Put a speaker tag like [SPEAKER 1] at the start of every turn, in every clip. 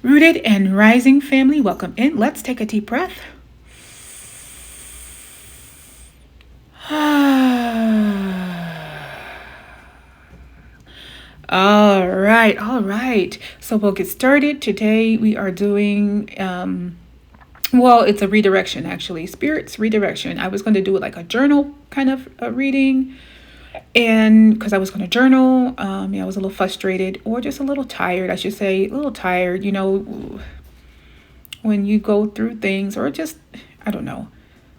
[SPEAKER 1] Rooted and rising family, welcome in. Let's take a deep breath. All right, all right. So we'll get started. Today we are doing, well, it's a redirection actually, spirits redirection. I was going to do it like a journal kind of reading, and because I was going to journal, yeah, I was a little frustrated or just a little tired, I should say, a little tired, when you go through things or just, I don't know.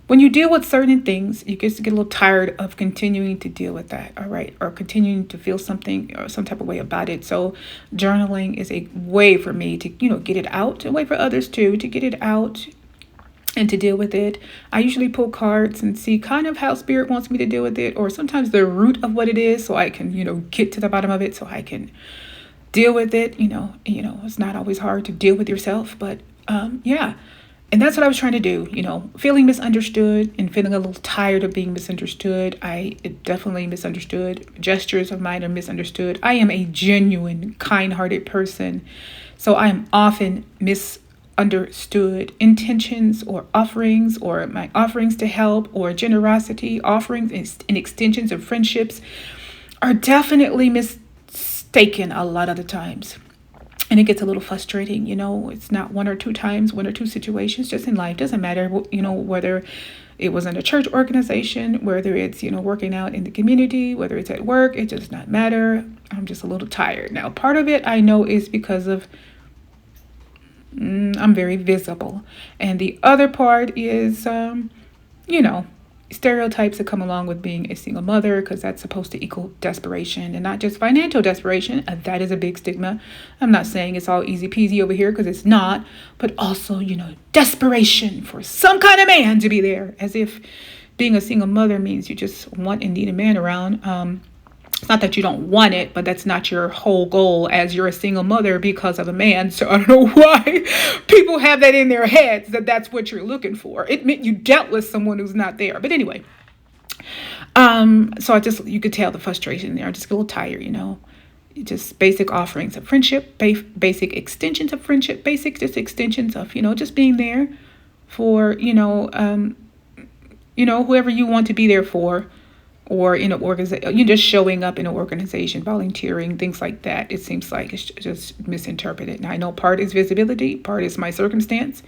[SPEAKER 1] When you deal with certain things, you get a little tired of continuing to deal with that, all right, or continuing to feel something or some type of way about it. So journaling is a way for me to, get it out, a way for others too, to get it out and to deal with it. I usually pull cards and see kind of how spirit wants me to deal with it, or sometimes the root of what it is, so I can, get to the bottom of it, so I can deal with it. It's not always hard to deal with yourself, but yeah. And that's what I was trying to do, feeling misunderstood and feeling a little tired of being misunderstood. I definitely misunderstood. Gestures of mine are misunderstood. I am a genuine, kind-hearted person. So I am often misunderstood. Intentions or offerings, or my offerings to help, or generosity, offerings and extensions of friendships are definitely mistaken a lot of the times. And it gets a little frustrating, it's not one or two times, one or two situations, just in life. Doesn't matter, whether it was in a church organization, whether it's, working out in the community, whether it's at work, it does not matter. I'm just a little tired. Now, part of it I know is because of I'm very visible. And the other part is, stereotypes that come along with being a single mother, because that's supposed to equal desperation, and not just financial desperation. That is a big stigma. I'm not saying it's all easy peasy over here, because it's not, but also, desperation for some kind of man to be there, as if being a single mother means you just want and need a man around. It's not that you don't want it, but that's not your whole goal as you're a single mother because of a man. So I don't know why people have that in their heads, that that's what you're looking for. It meant you dealt with someone who's not there. But anyway, so you could tell the frustration there. I just get a little tired, just basic offerings of friendship, basic extensions of friendship, basic just extensions of, just being there for, whoever you want to be there for. Or in an organization, you're just showing up in an organization, volunteering, things like that. It seems like it's just misinterpreted. And I know part is visibility, part is my circumstance,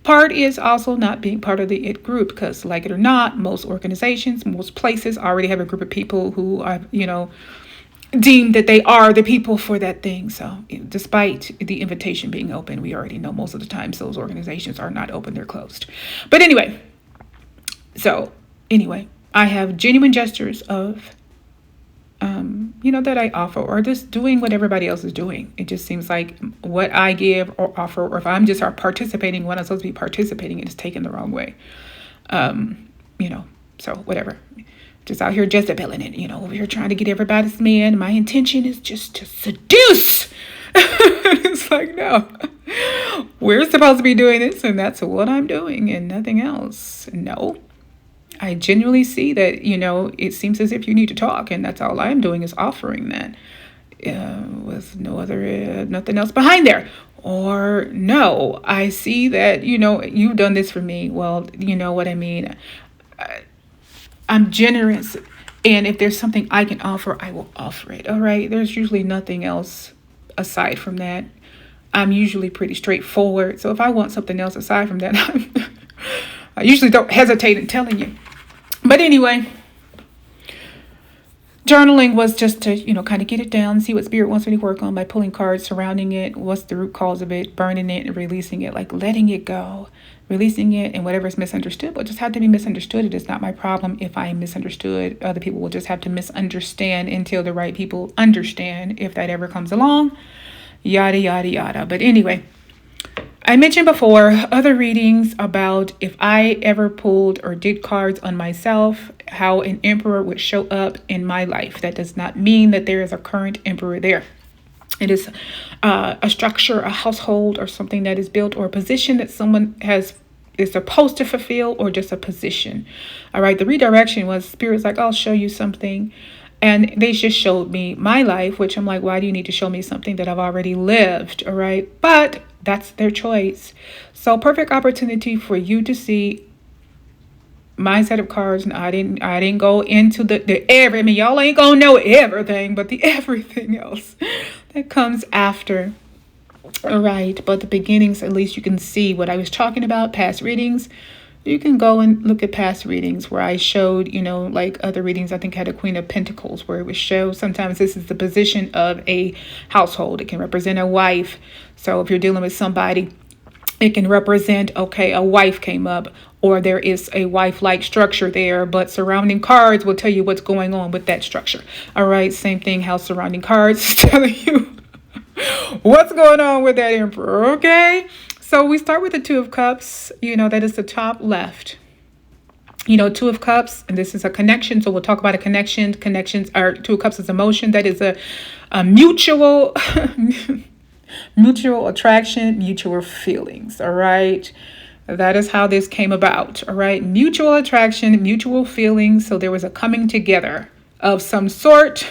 [SPEAKER 1] part is also not being part of the IT group, because like it or not, most organizations, most places already have a group of people who are, deemed that they are the people for that thing. So despite the invitation being open, we already know most of the times those organizations are not open, they're closed. But anyway, I have genuine gestures of, that I offer, or just doing what everybody else is doing. It just seems like what I give or offer, or if I'm just participating when I'm supposed to be participating, it is taken the wrong way. So whatever. Just out here Jezebeling it, over here trying to get everybody's man. My intention is just to seduce. It's like, no, we're supposed to be doing this, and that's what I'm doing, and nothing else. No. I genuinely see that, it seems as if you need to talk, and that's all I'm doing is offering that with nothing else behind there. Or no, I see that, you've done this for me. Well, you know what I mean? I'm generous, and if there's something I can offer, I will offer it. All right. There's usually nothing else aside from that. I'm usually pretty straightforward. So if I want something else aside from that, I usually don't hesitate in telling you. But anyway, journaling was just to, kind of get it down, see what spirit wants me to work on by pulling cards surrounding it. What's the root cause of it, burning it and releasing it, like letting it go, releasing it, and whatever's misunderstood will just have to be misunderstood. It is not my problem if I am misunderstood. Other people will just have to misunderstand until the right people understand, if that ever comes along, yada, yada, yada. But anyway, I mentioned before other readings about if I ever pulled or did cards on myself, how an emperor would show up in my life. That does not mean that there is a current emperor there. It is a structure, a household, or something that is built, or a position that someone is supposed to fulfill, or just a position. All right. The redirection was spirit's like, I'll show you something. And they just showed me my life, which I'm like, why do you need to show me something that I've already lived? All right. But that's their choice. So perfect opportunity for you to see my set of cards. And I didn't go into the every, I mean, y'all ain't gonna know everything, but the everything else that comes after. All right. But the beginnings, at least you can see what I was talking about, past readings. You can go and look at past readings where I showed, like other readings, I think had a Queen of Pentacles where it would show sometimes this is the position of a household. It can represent a wife. So if you're dealing with somebody, it can represent, okay, a wife came up, or there is a wife-like structure there, but surrounding cards will tell you what's going on with that structure. All right, same thing, how surrounding cards is telling you what's going on with that emperor, okay? So we start with the Two of Cups, that is the top left. Two of Cups, and this is a connection, so we'll talk about a connection. Connections are, Two of Cups is emotion. That is a mutual mutual attraction, mutual feelings, all right? That is how this came about, all right? Mutual attraction, mutual feelings. So there was a coming together of some sort.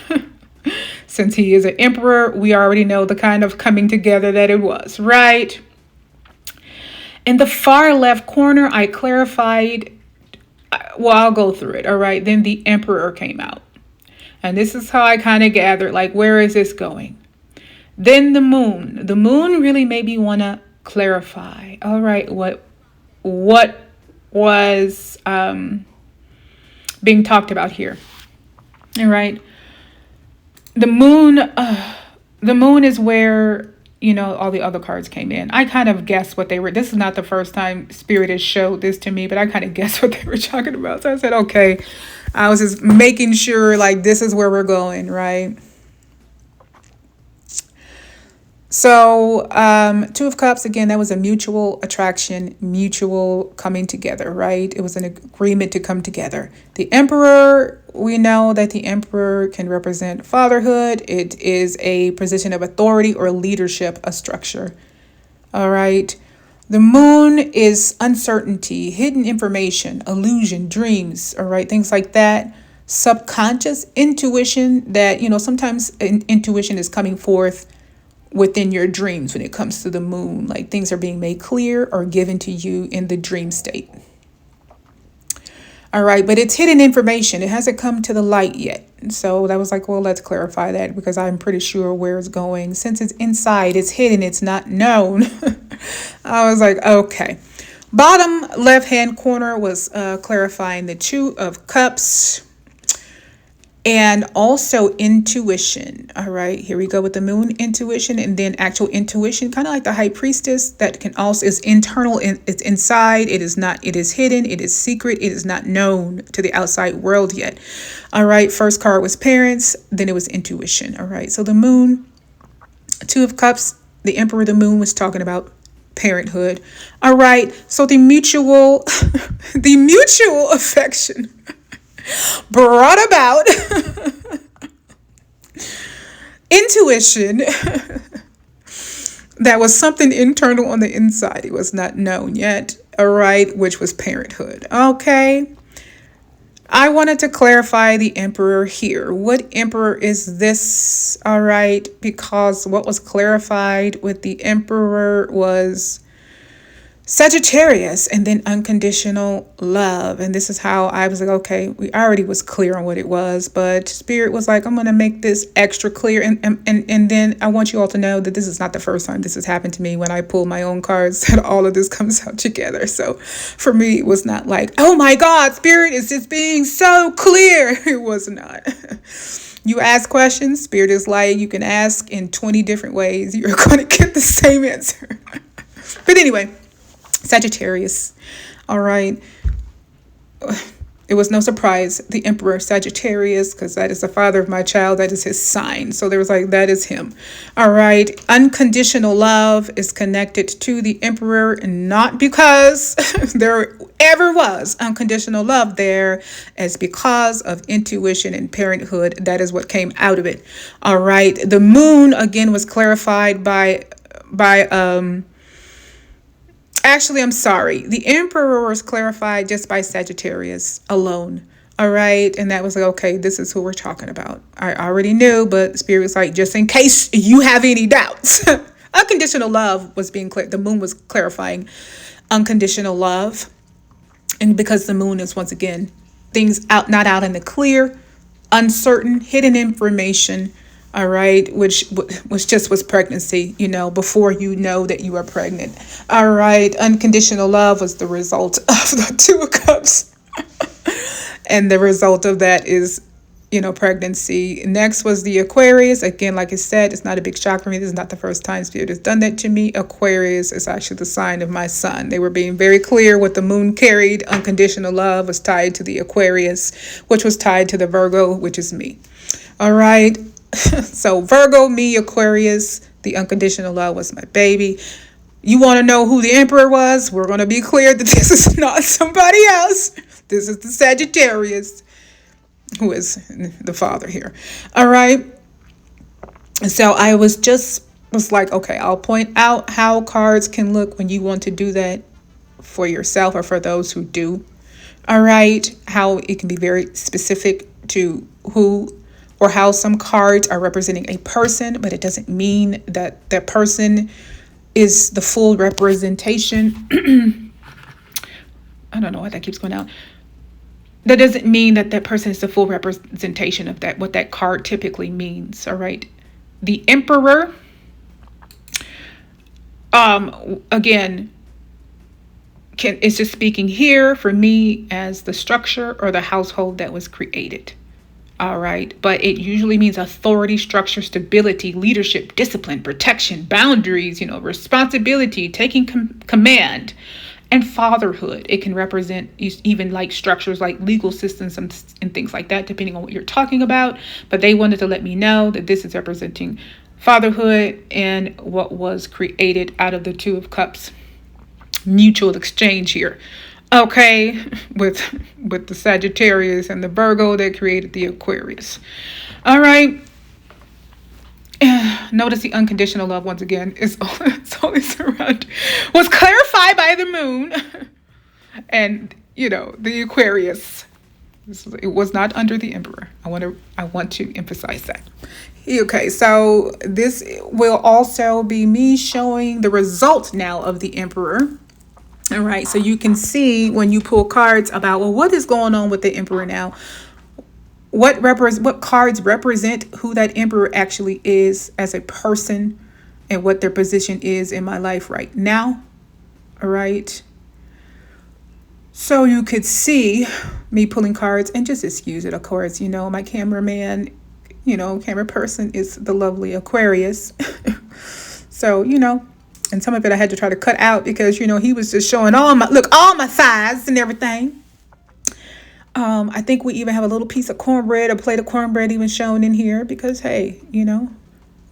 [SPEAKER 1] Since he is an emperor, we already know the kind of coming together that it was, right? In the far left corner, I clarified, well, I'll go through it, all right? Then the emperor came out. And this is how I kind of gathered, like, where is this going? Then the moon. The moon really made me want to clarify. All right, what was being talked about here? All right. The moon is where, all the other cards came in. I kind of guessed what they were. This is not the first time Spirit has showed this to me, but I kind of guessed what they were talking about. So I said, okay, I was just making sure, like, this is where we're going, right? So Two of Cups, again, that was a mutual attraction, mutual coming together, right? It was an agreement to come together. The Emperor, we know that the Emperor can represent fatherhood. It is a position of authority or leadership, a structure. All right. The moon is uncertainty, hidden information, illusion, dreams, all right, things like that. Subconscious intuition that, sometimes intuition is coming forth within your dreams when it comes to the moon, like things are being made clear or given to you in the dream state. All right, but it's hidden information. It hasn't come to the light yet. So that was like, well, let's clarify that because I'm pretty sure where it's going. Since it's inside, it's hidden, it's not known. I was like, okay. Bottom left-hand corner was clarifying the Two of Cups. And also intuition. All right, here we go with the moon, intuition, and then actual intuition, kind of like the High Priestess, that can also is internal, it's inside, it is hidden, it is secret, it is not known to the outside world yet. All right, first card was parents, then it was intuition. All right, so the moon, Two of Cups, the Emperor, the moon was talking about parenthood. All right, so the mutual affection brought about intuition that was something internal on the inside. It was not known yet, all right, which was parenthood. Okay. I wanted to clarify the Emperor here. What Emperor is this? All right, because what was clarified with the Emperor was Sagittarius and then unconditional love. And this is how I was like, okay, we already was clear on what it was, but Spirit was like, I'm going to make this extra clear. And then I want you all to know that this is not the first time this has happened to me when I pull my own cards, that all of this comes out together. So for me, it was not like, oh my God, Spirit is just being so clear. It was not. You ask questions, Spirit is like, you can ask in 20 different ways. You're going to get the same answer. But anyway, Sagittarius. All right. It was no surprise. The Emperor Sagittarius, because that is the father of my child. That is his sign. So there was like, that is him. All right. Unconditional love is connected to the Emperor, not because there ever was unconditional love there, as because of intuition and parenthood. That is what came out of it. All right. The moon, again, was clarified by actually, I'm sorry. The Emperor was clarified just by Sagittarius alone. All right. And that was like, okay, this is who we're talking about. I already knew, but Spirit was like, just in case you have any doubts. Unconditional love was being clear. The moon was clarifying unconditional love. And because the moon is, once again, things out, not out in the clear, uncertain, hidden information. All right, which just was pregnancy, before you know that you are pregnant. All right, unconditional love was the result of the Two of Cups. And the result of that is, pregnancy. Next was the Aquarius. Again, like I said, it's not a big shock for me. This is not the first time Spirit has done that to me. Aquarius is actually the sign of my son. They were being very clear what the moon carried. Unconditional love was tied to the Aquarius, which was tied to the Virgo, which is me. All right. So Virgo, me, Aquarius, the unconditional love was my baby. You want to know who the Emperor was? We're going to be clear that this is not somebody else. This is the Sagittarius, who is the father here. All right. So I was like, okay, I'll point out how cards can look when you want to do that for yourself or for those who do. All right. How it can be very specific to who or how some cards are representing a person, but it doesn't mean that that person is the full representation. I don't know why that keeps going out. That doesn't mean that that person is the full representation of that, what that card typically means. All right. The Emperor, again, is just speaking here for me as the structure or the household that was created. All right. But it usually means authority, structure, stability, leadership, discipline, protection, boundaries, responsibility, taking command, and fatherhood. It can represent even like structures like legal systems and things like that, depending on what you're talking about. But they wanted to let me know that this is representing fatherhood and what was created out of the Two of Cups. Mutual exchange here. Okay, with the Sagittarius and the Virgo that created the Aquarius. All right. Notice the unconditional love once again is always around. Was clarified by the moon, and the Aquarius. It was not under the Emperor. I want to emphasize that. Okay, so this will also be me showing the result now of the Emperor. All right, so you can see when you pull cards about, well, what is going on with the Emperor now? What cards represent who that Emperor actually is as a person and what their position is in my life right now. All right. So you could see me pulling cards, and just excuse it, of course. My cameraman, camera person is the lovely Aquarius. So, and some of it I had to try to cut out because, he was just showing all my thighs and everything. I think we even have a little piece of cornbread, a plate of cornbread even shown in here because, hey,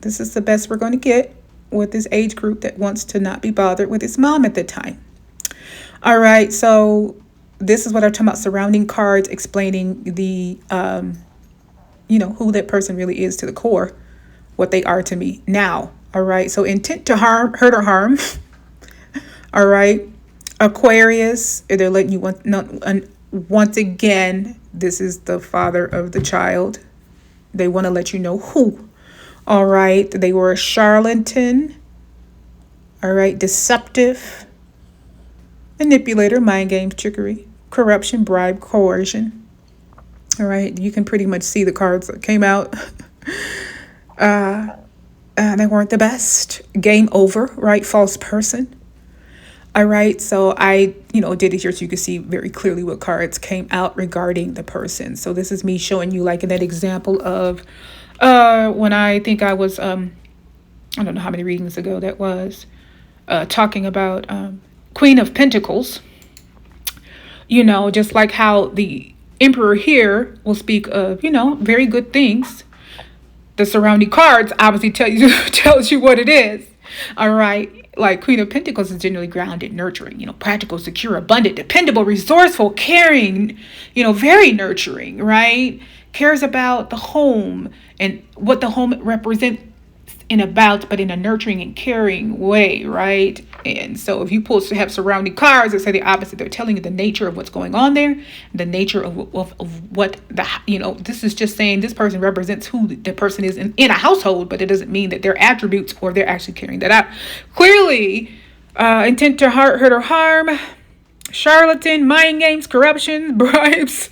[SPEAKER 1] this is the best we're going to get with this age group that wants to not be bothered with its mom at the time. All right. So this is what I'm talking about, surrounding cards, explaining the, who that person really is to the core, what they are to me now. All right. So intent to harm, hurt or harm. All right. Aquarius, they're letting you once again, this is the father of the child. They want to let you know who. All right. They were a charlatan. All right. Deceptive. Manipulator, mind games, trickery, corruption, bribe, coercion. All right. You can pretty much see the cards that came out. They weren't the best. Game over, right? False person. All right. So I, did it here so you can see very clearly what cards came out regarding the person. So this is me showing you like in that example of when I think I was, I don't know how many readings ago that was, talking about Queen of Pentacles. Just like how the Emperor here will speak of, very good things. The surrounding cards obviously tells you what it is. All right. Like Queen of Pentacles is generally grounded, nurturing, practical, secure, abundant, dependable, resourceful, caring, very nurturing, right? Cares about the home and what the home represents and about, but in a nurturing and caring way, right? And so if you supposed to have surrounding cards that say the opposite, they're telling you the nature of what's going on there, the nature of what the, this is just saying this person represents who the person is in a household, but it doesn't mean that their attributes or they're actually carrying that out. Clearly, intent to hurt or harm, charlatan, mind games, corruption, bribes,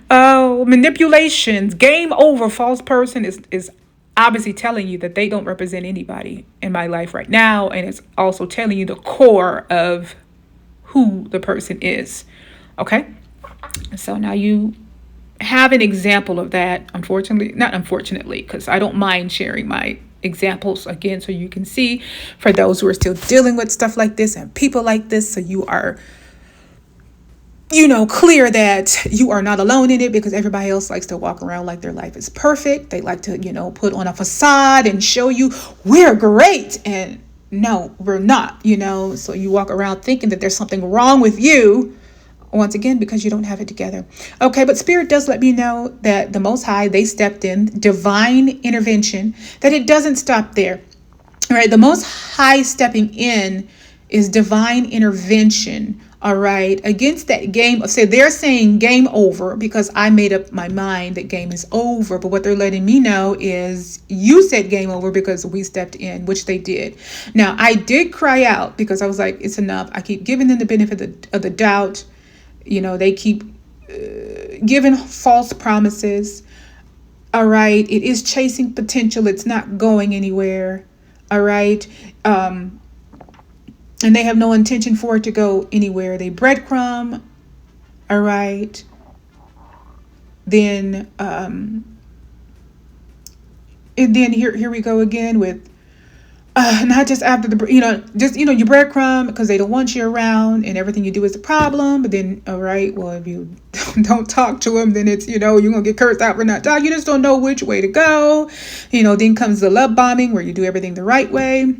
[SPEAKER 1] manipulations, game over, false person is obviously telling you that they don't represent anybody in my life right now. And it's also telling you the core of who the person is. Okay. So now you have an example of that. Not unfortunately, because I don't mind sharing my examples again, so you can see for those who are still dealing with stuff like this and people like this. So you are, clear that you are not alone in it, because everybody else likes to walk around like their life is perfect. They like to, put on a facade and show you we're great. And no, we're not, so you walk around thinking that there's something wrong with you, once again, because you don't have it together. Okay, but Spirit does let me know that the Most High, they stepped in, divine intervention, that it doesn't stop there. All right, the Most High stepping in is divine intervention. All right, against that game of, say, they're saying game over because I made up my mind that game is over. But what they're letting me know is you said game over because we stepped in, which they did. Now, I did cry out because I was like, it's enough. I keep giving them the benefit of the doubt. They keep giving false promises. All right, it is chasing potential. It's not going anywhere. All right. And they have no intention for it to go anywhere. They breadcrumb. All right. Then, and then here we go again with, not just after the, you breadcrumb because they don't want you around and everything you do is a problem. But then, all right, well, if you don't talk to them, then it's, you're going to get cursed out for not talking. You just don't know which way to go. Then comes the love bombing where you do everything the right way.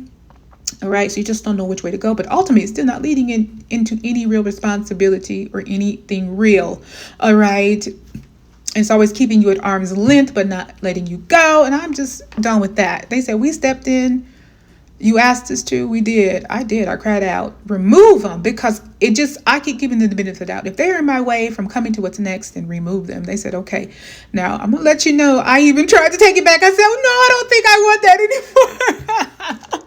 [SPEAKER 1] All right, so you just don't know which way to go, but ultimately it's still not leading into any real responsibility or anything real. All right, it's always keeping you at arm's length, but not letting you go. And I'm just done with that. They said we stepped in. You asked us to. We did. I cried out. Remove them, because I keep giving them the benefit of the doubt. If they're in my way from coming to what's next, then remove them. They said, okay. Now, I'm going to let you know, I even tried to take it back. I said, oh, no, I don't think I want that anymore.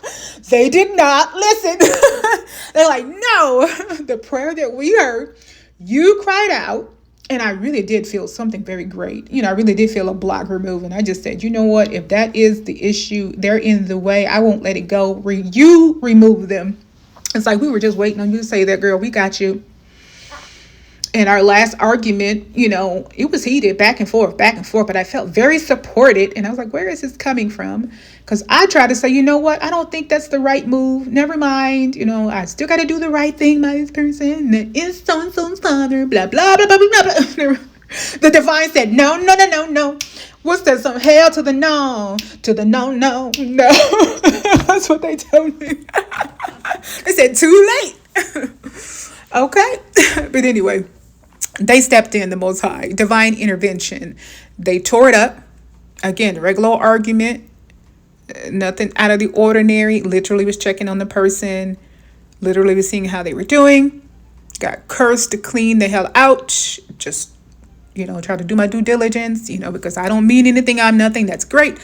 [SPEAKER 1] They did not listen. They're like, no, the prayer that we heard, you cried out. And I really did feel something very great. I really did feel a block removed. And I just said, you know what? If that is the issue, they're in the way. I won't let it go. You remove them. It's like we were just waiting on you to say that, girl. We got you. And our last argument, it was heated back and forth. But I felt very supported. And I was like, where is this coming from? Because I tried to say, you know what? I don't think that's the right move. Never mind. I still got to do the right thing by this person. That is so-and-so's father. Blah, blah, blah, blah, blah, blah. The divine said, no. What's that? Some hell to the no. To the no. That's what they told me. They said, too late. Okay. But anyway. They stepped in, the Most High, divine intervention. They tore it up. Again, regular argument, nothing out of the ordinary. Literally was checking on the person. Literally was seeing how they were doing. Got cursed to clean the hell out. Just, try to do my due diligence, because I don't mean anything. I'm nothing. That's great.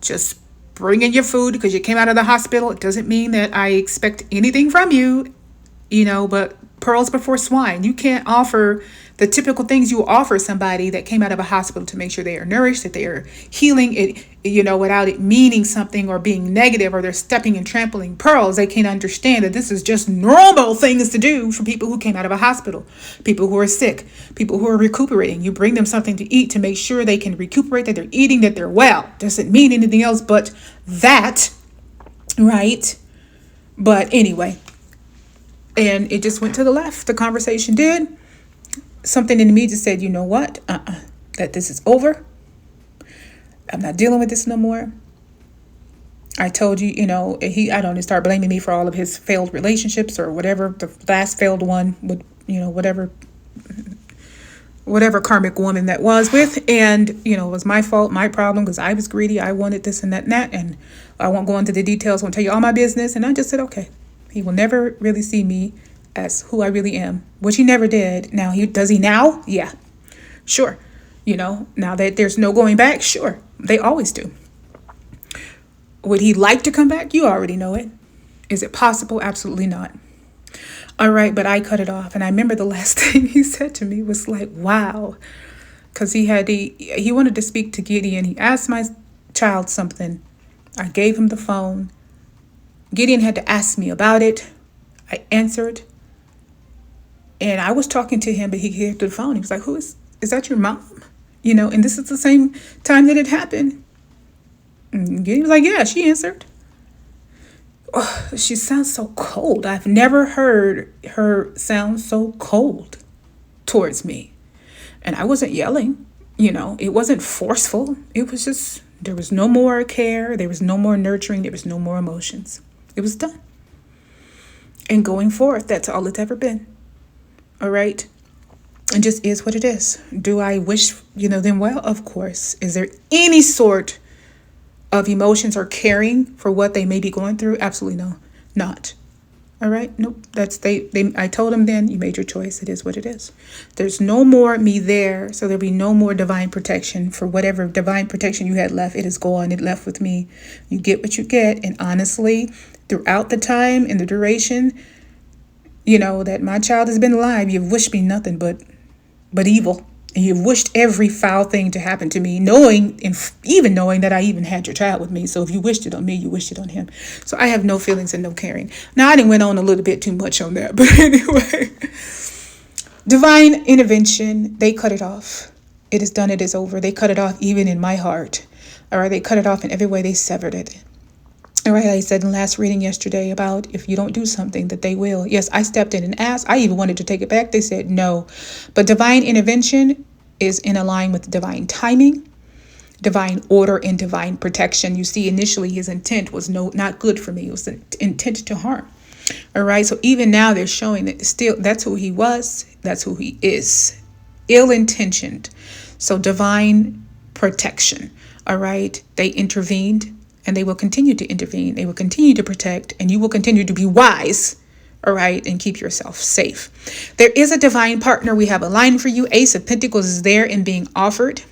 [SPEAKER 1] Just bring in your food because you came out of the hospital. It doesn't mean that I expect anything from you, but pearls before swine. You can't offer the typical things you offer somebody that came out of a hospital to make sure they are nourished, that they are healing it, without it meaning something or being negative, or they're stepping and trampling pearls. They can't understand that this is just normal things to do for people who came out of a hospital, people who are sick, people who are recuperating. You bring them something to eat to make sure they can recuperate, that they're eating, that they're well. Doesn't mean anything else but that, right? But anyway, and it just went to the left. The conversation did. Something in me just said, you know what? That this is over. I'm not dealing with this no more. I told you, I don't start blaming me for all of his failed relationships or whatever. The last failed one would, whatever. whatever karmic woman that was with. And, it was my fault, my problem, because I was greedy. I wanted this and that and that. And I won't go into the details. I won't tell you all my business. And I just said, okay, he will never really see me as who I really am, which he never did. Now, does he now? Yeah, sure. Now that there's no going back, sure. They always do. Would he like to come back? You already know it. Is it possible? Absolutely not. All right, but I cut it off. And I remember the last thing he said to me was like, wow. Because he wanted to speak to Gideon. He asked my child something. I gave him the phone. Gideon had to ask me about it. I answered. And I was talking to him, but he came to the phone. He was like, is that your mom? And this is the same time that it happened. And Gideon was like, yeah, she answered. Oh, she sounds so cold. I've never heard her sound so cold towards me. And I wasn't yelling, it wasn't forceful. It was just, there was no more care. There was no more nurturing. There was no more emotions. It was done. And going forth, that's all it's ever been. All right. It just is what it is. Do I wish, them well? Of course. Is there any sort of emotions or caring for what they may be going through? Absolutely no. Not. All right. Nope. I told them then, you made your choice. It is what it is. There's no more me there. So there'll be no more divine protection. For whatever divine protection you had left, it is gone. It left with me. You get what you get. And honestly, throughout the time and the duration, that my child has been alive, you've wished me nothing but evil. And you've wished every foul thing to happen to me, knowing that I even had your child with me. So if you wished it on me, you wished it on him. So I have no feelings and no caring. Now, I didn't went on a little bit too much on that. But anyway, divine intervention, they cut it off. It is done. It is over. They cut it off even in my heart. All right. They cut it off in every way. They severed it. All right. I said in the last reading yesterday about if you don't do something that they will. Yes, I stepped in and asked. I even wanted to take it back. They said no. But divine intervention is in line with divine timing, divine order, and divine protection. You see, initially his intent was not good for me. It was an intent to harm. All right. So even now they're showing that still that's who he was. That's who he is. Ill-intentioned. So divine protection. All right. They intervened and they will continue to intervene. They will continue to protect, and you will continue to be wise. All right, and keep yourself safe. There is a divine partner. We have a line for you. Ace of Pentacles is there and being offered.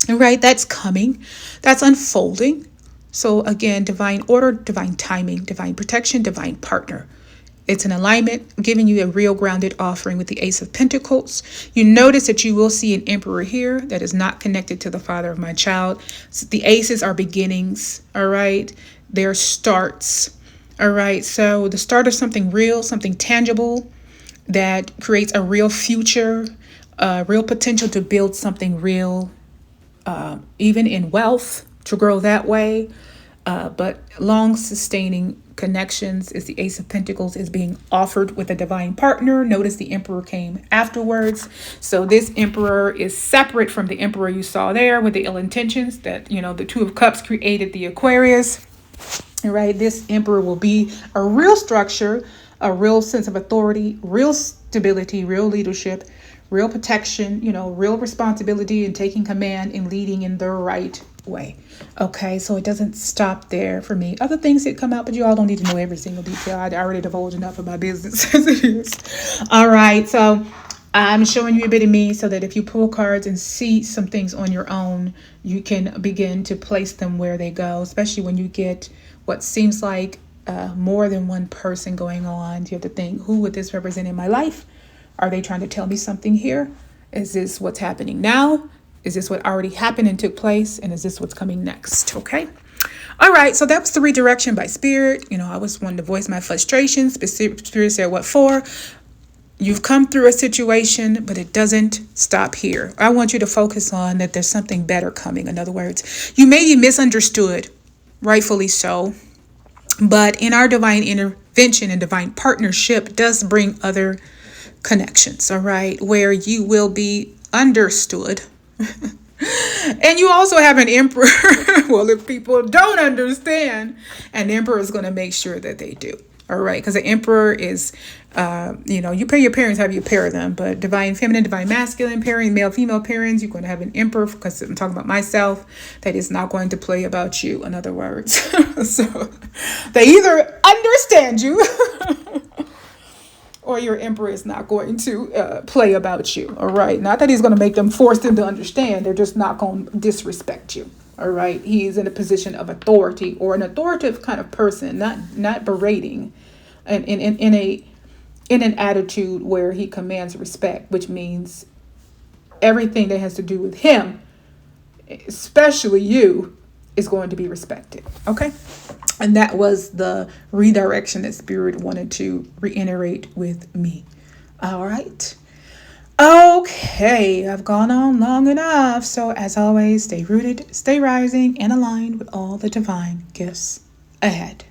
[SPEAKER 1] All right, that's coming. That's unfolding. So again, divine order, divine timing, divine protection, divine partner. It's an alignment, giving you a real grounded offering with the Ace of Pentacles. You notice that you will see an Emperor here that is not connected to the father of my child. So the aces are beginnings. All right, they're starts. All right, so the start of something real, something tangible that creates a real future, real potential to build something real, even in wealth, to grow that way. But long sustaining connections is the Ace of Pentacles is being offered with a divine partner. Notice the Emperor came afterwards. So this Emperor is separate from the Emperor you saw there with the ill intentions that, the Two of Cups created the Aquarius. Right, this Emperor will be a real structure, a real sense of authority, real stability, real leadership, real protection, real responsibility and taking command and leading in the right way. Okay, so it doesn't stop there for me. Other things that come out, but you all don't need to know every single detail. I already divulged enough of my business as it is. All right, so I'm showing you a bit of me so that if you pull cards and see some things on your own, you can begin to place them where they go, especially when you get what seems like more than one person going on. You have to think, who would this represent in my life? Are they trying to tell me something here? Is this what's happening now? Is this what already happened and took place? And is this what's coming next? Okay. All right. So that was the redirection by Spirit. I was wanting to voice my frustrations. Spirit said, what for? You've come through a situation, but it doesn't stop here. I want you to focus on that there's something better coming. In other words, you may be misunderstood, rightfully so. But in our divine intervention and divine partnership does bring other connections, all right, where you will be understood. And you also have an Emperor. Well, if people don't understand, an Emperor is going to make sure that they do. All right, because the emperor is, you pair your parents, have you pair them, but divine feminine, divine masculine pairing, male female pairings, you're going to have an emperor, because I'm talking about myself, that is not going to play about you, in other words. So they either understand you or your emperor is not going to play about you. All right, not that he's going to make them force them to understand, they're just not going to disrespect you. All right, he is in a position of authority, or an authoritative kind of person, not berating, and in an attitude where he commands respect, which means everything that has to do with him, especially you, is going to be respected. Okay, and that was the redirection that Spirit wanted to reiterate with me. All right. Okay, I've gone on long enough. So as always, stay rooted, stay rising, and aligned with all the divine gifts ahead.